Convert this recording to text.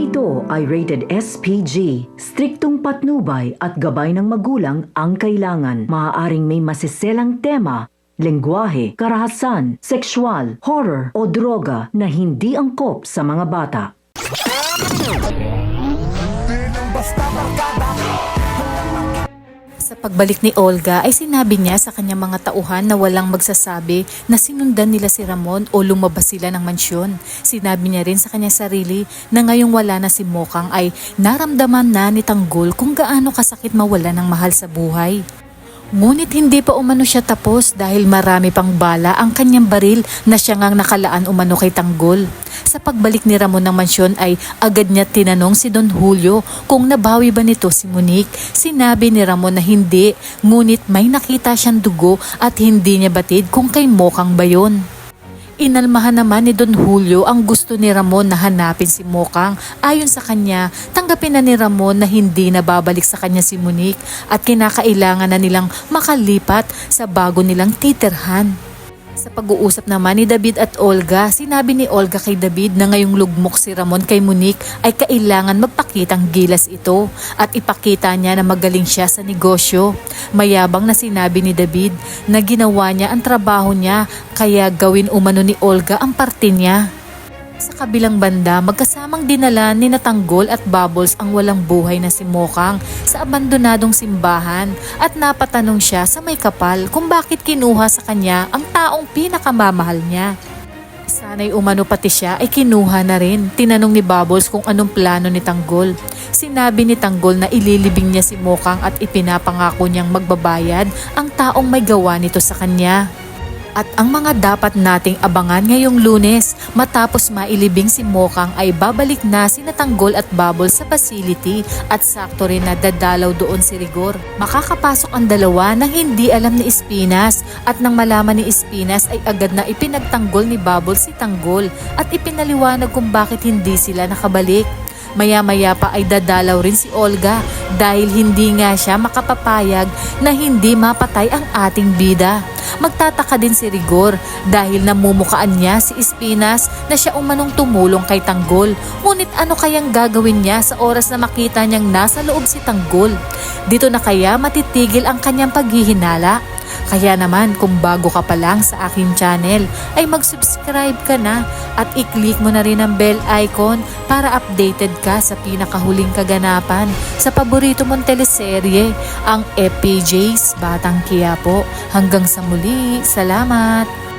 ito ay rated SPG. Striktong patnubay at gabay ng magulang ang kailangan. Maaaring may masiselang tema, lengguwahe, karahasan, sexual, horror o droga na hindi angkop sa mga bata. Sa pagbalik ni Olga ay sinabi niya sa kanyang mga tauhan na walang magsasabi na sinundan nila si Ramon o lumabas sila ng mansyon. Sinabi niya rin sa kanyang sarili na ngayong wala na si Mokang ay naramdaman na ni Tanggol kung gaano kasakit mawala ng mahal sa buhay. Ngunit hindi pa umano siya tapos dahil marami pang bala ang kanyang baril na siya ngang nakalaan umano kay Tanggol. Sa pagbalik ni Ramon ng mansyon ay agad niya tinanong si Don Julio kung nabawi ba nito si Monique. Sinabi ni Ramon na hindi, ngunit may nakita siyang dugo at hindi niya batid kung kay Mokang ba yun. Inalmahan naman ni Don Julio ang gusto ni Ramon na hanapin si Mokang. Ayon sa kanya, tanggapin na ni Ramon na hindi na babalik sa kanya si Monique at kinakailangan na nilang makalipat sa bago nilang titirhan. Sa pag-uusap naman ni David at Olga, sinabi ni Olga kay David na ngayong lugmok si Ramon kay Monique ay kailangan magpakitang gilas ito at ipakita niya na magaling siya sa negosyo. Mayabang na sinabi ni David na ginawa niya ang trabaho niya kaya gawin umano ni Olga ang parte niya. Sa kabilang banda, magkasamang dinala ni Tanggol at Bubbles ang walang buhay na si Mokang sa abandonadong simbahan at napatanong siya sa may kapal kung bakit kinuha sa kanya ang taong pinakamamahal niya. Sana'y umano pati siya ay kinuha na rin. Tinanong ni Bubbles kung anong plano ni Tanggol. Sinabi ni Tanggol na ililibing niya si Mokang at ipinapangako niyang magbabayad ang taong may gawa nito sa kanya. At ang mga dapat nating abangan ngayong Lunes matapos mailibing si Mokang ay babalik na sina Tanggol at Bubbles sa facility at sakto rin na dadalaw doon si Rigor. Makakapasok ang dalawa nang hindi alam ni Espinas at nang malaman ni Espinas ay agad na ipinagtanggol ni Bubbles si Tanggol at ipinaliwanag kung bakit hindi sila nakabalik. Maya-maya pa ay dadalaw rin si Olga dahil hindi nga siya makapapayag na hindi mapatay ang ating bida. Magtataka din si Rigor dahil namumukaan niya si Espinas na siya umanong tumulong kay Tanggol. Ngunit ano kayang gagawin niya sa oras na makita niyang nasa loob si Tanggol? Dito na kaya matitigil ang kanyang paghihinala? Kaya naman kung bago ka pa lang sa aking channel ay mag-subscribe ka na at i-click mo na rin ang bell icon para updated ka sa pinakahuling kaganapan sa paborito mong teleserye, ang FPJ's Batang Quiapo. Hanggang sa muli, salamat!